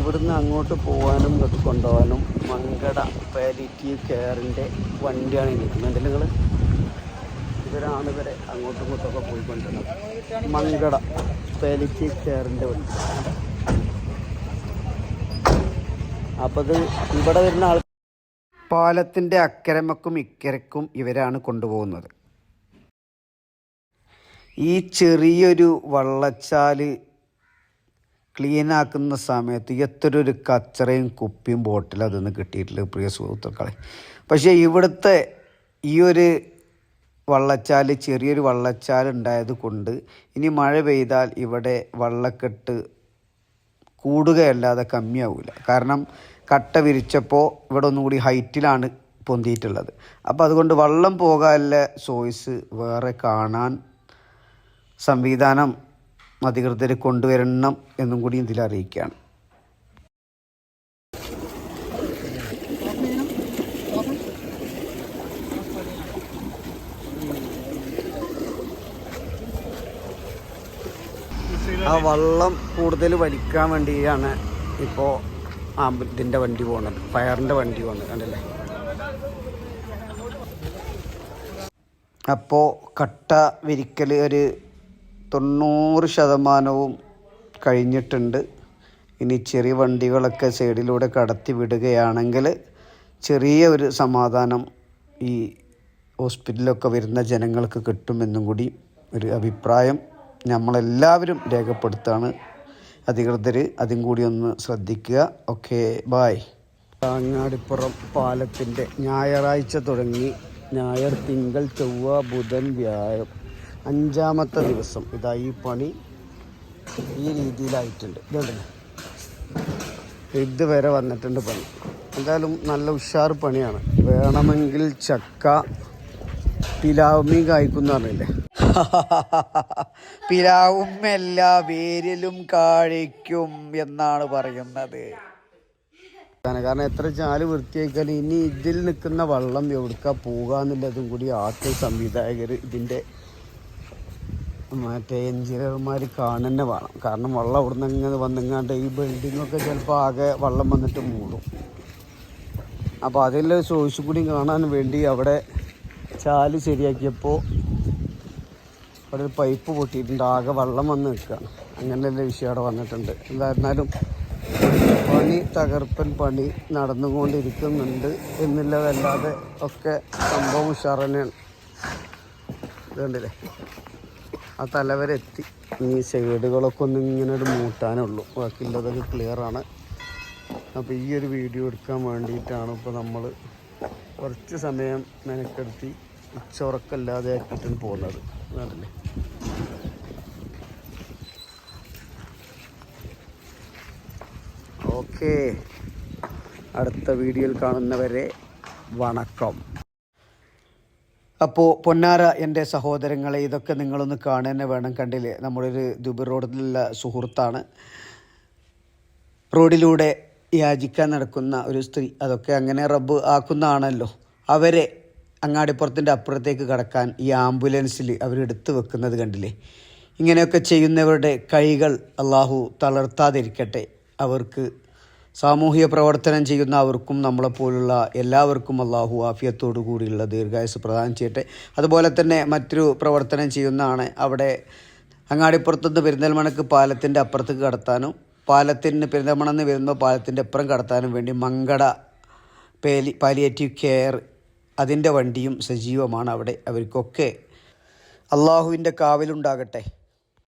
ഇവിടുന്ന് അങ്ങോട്ട് പോകാനും ഇങ്ങോട്ട് കൊണ്ടുപോകാനും മങ്കട പാലിറ്റീവ് കെയറിൻ്റെ വണ്ടിയാണ് നിൽക്കുന്നത്. നിങ്ങൾ ഇവരാണ് ഇവരെ അങ്ങോട്ടും ഇങ്ങോട്ടൊക്കെ പോയിക്കൊണ്ടിരുന്നത്. മങ്കട പാലിറ്റീവ് കെയറിൻ്റെ വണ്ടി. അപ്പോൾ ഇത് ഇവിടെ വരുന്ന ആൾ പാലത്തിൻ്റെ അക്കരമക്കും ഇക്കരക്കും ഇവരാണ് കൊണ്ടുപോകുന്നത്. ഈ ചെറിയൊരു വള്ളച്ചാല് ക്ലീനാക്കുന്ന സമയത്ത് എത്രയൊരു കച്ചറയും കുപ്പിയും ബോട്ടിലും അതൊന്നും കിട്ടിയിട്ടില്ല പ്രിയ സുഹൃത്തുക്കളെ. പക്ഷേ ഇവിടുത്തെ ഈ ഒരു വള്ളച്ചാൽ ചെറിയൊരു വള്ളച്ചാൽ ഉണ്ടായത് കൊണ്ട് ഇനി മഴ പെയ്താൽ ഇവിടെ വള്ളക്കെട്ട് കൂടുകയല്ലാതെ കമ്മിയാവില്ല. കാരണം കട്ട വിരിച്ചപ്പോൾ ഇവിടെ ഒന്നുകൂടി ഹൈറ്റിലാണ് പൊന്തിയിട്ടുള്ളത്. അപ്പോൾ അതുകൊണ്ട് വള്ളം പോകാനുള്ള സോഴ്സ് വേറെ കാണാൻ സംവിധാനം അധികൃതർ കൊണ്ടുവരണം എന്നും കൂടി ഇതിൽ അറിയിക്കുകയാണ്. ആ വള്ളം കൂടുതൽ വലിക്കാൻ വേണ്ടിയാണ് ഇപ്പോൾ ഇതിൻ്റെ വണ്ടി പോകുന്നത്, ഫയറിൻ്റെ വണ്ടി പോകുന്നത് കണ്ടല്ലേ. അപ്പോൾ കട്ട വിരിക്കൽ ഒരു 90% കഴിഞ്ഞിട്ടുണ്ട്. ഇനി ചെറിയ വണ്ടികളൊക്കെ സൈഡിലൂടെ കടത്തി വിടുകയാണെങ്കിൽ ചെറിയ ഒരു സമാധാനം ഈ ഹോസ്പിറ്റലിലൊക്കെ വരുന്ന ജനങ്ങൾക്ക് കിട്ടുമെന്നും കൂടി ഒരു അഭിപ്രായം നമ്മളെല്ലാവരും രേഖപ്പെടുത്താണ്. അധികൃതർ അതും കൂടി ഒന്ന് ശ്രദ്ധിക്കുക. Okay, bye. അങ്ങാടിപ്പുറം പാലത്തിൻ്റെ ഞായറാഴ്ച തുടങ്ങി ഞായർ, തിങ്കൾ, ചൊവ്വ, ബുധൻ, വ്യാഴം 5ാമത്തെ ദിവസം ഇതാ ഈ പണി ഈ രീതിയിലായിട്ടുണ്ട്. ഇതുവരെ വന്നിട്ടുണ്ട് പണി. എന്തായാലും നല്ല ഉഷാർ പണിയാണ്. വേണമെങ്കിൽ ചക്ക പിലാവുമീൻ കായ്ക്കും പറഞ്ഞില്ലേ. പിലാവുമല്ല വേരിലും കായ്ക്കും എന്നാണ് പറയുന്നത്. കാരണം എത്ര ചാല് വൃത്തിയാക്കാലും ഇനി ഇതിൽ നിൽക്കുന്ന വെള്ളം എവിടുക്കാ പോകാന്നുള്ളതും കൂടി സംവിധായകർ ഇതിൻ്റെ മറ്റേ എഞ്ചിനീയർമാർ കാണുന്നെ വേണം. കാരണം വെള്ളം അവിടെ നിന്ന് ഇങ്ങനെ വന്നിങ്ങാണ്ട് ഈ ബിൽഡിങ്ങൊക്കെ ചിലപ്പോൾ ആകെ വെള്ളം വന്നിട്ട് മൂടും. അപ്പോൾ അതിൽ സോഴ്സ് കൂടി കാണാൻ വേണ്ടി അവിടെ ചാല് ശരിയാക്കിയപ്പോൾ അവിടെ ഒരു പൈപ്പ് പൊട്ടിയിട്ടുണ്ട്. ആകെ വെള്ളം വന്ന് നിൽക്കുകയാണ്. അങ്ങനെയുള്ള വിഷയം അവിടെ വന്നിട്ടുണ്ട്. എന്തായിരുന്നാലും പണി തകർപ്പൻ പണി നടന്നുകൊണ്ടിരിക്കുന്നുണ്ട് എന്നുള്ളതല്ലാതെ ഒക്കെ സംഭവം ഉഷാർ തന്നെയാണ്. ഇതുണ്ടല്ലേ, ആ തലവരെത്തി. ഈ സൈഡുകളൊക്കെ ഒന്ന് ഇങ്ങനെ ഒരു മൂട്ടാനുള്ളൂ, ബാക്കിയുള്ളതൊക്കെ ക്ലിയറാണ്. അപ്പോൾ ഈ ഒരു വീഡിയോ എടുക്കാൻ വേണ്ടിയിട്ടാണ് ഇപ്പോൾ നമ്മൾ കുറച്ച് സമയം മെനക്കെടുത്തി ഉച്ചയുറക്കല്ലാതെ ആക്കിയിട്ടാണ് പോകുന്നത്. അതല്ലേ, ഓക്കെ, അടുത്ത വീഡിയോയിൽ കാണുന്നവരെ വണക്കം. അപ്പോൾ പൊന്നാര എൻ്റെ സഹോദരങ്ങളെ, ഇതൊക്കെ നിങ്ങളൊന്ന് കാണാൻ തന്നെ വേണം. കണ്ടില്ലേ, നമ്മളൊരു ദുബൈ റോഡിലുള്ള സുഹൃത്താണ്. റോഡിലൂടെ യാചിക്കാൻ നടക്കുന്ന ഒരു സ്ത്രീ, അതൊക്കെ അങ്ങനെ റബ്ബ് ആക്കുന്നതാണല്ലോ. അവരെ അങ്ങാടിപ്പുറത്തിൻ്റെ അപ്പുറത്തേക്ക് കടക്കാൻ ഈ ആംബുലൻസിൽ അവരെടുത്ത് വെക്കുന്നത് കണ്ടില്ലേ. ഇങ്ങനെയൊക്കെ ചെയ്യുന്നവരുടെ കൈകൾ അള്ളാഹു തളർത്താതിരിക്കട്ടെ. അവർക്ക് സാമൂഹിക പ്രവർത്തനം ചെയ്യുന്ന അവർക്കും നമ്മളെപ്പോലുള്ള എല്ലാവർക്കും അള്ളാഹു ആഫിയത്തോടു കൂടിയുള്ള ദീർഘായുസ് പ്രദാനം ചെയ്യട്ടെ. അതുപോലെ തന്നെ മറ്റൊരു പ്രവർത്തനം ചെയ്യുന്നതാണ് അവിടെ അങ്ങാടിപ്പുറത്തുനിന്ന് പെരിന്തൽമണ്ണക്ക് പാലത്തിൻ്റെ അപ്പുറത്തേക്ക് കടത്താനും പാലത്തിന് പെരിന്തൽമണ്ണെന്ന് വരുമ്പോൾ പാലത്തിൻ്റെ അപ്പുറം കടത്താനും വേണ്ടി മങ്കട പാലിയേറ്റീവ് കെയർ അതിൻ്റെ വണ്ടിയും സജീവമാണ് അവിടെ. അവർക്കൊക്കെ അള്ളാഹുവിൻ്റെ കാവലുണ്ടാകട്ടെ.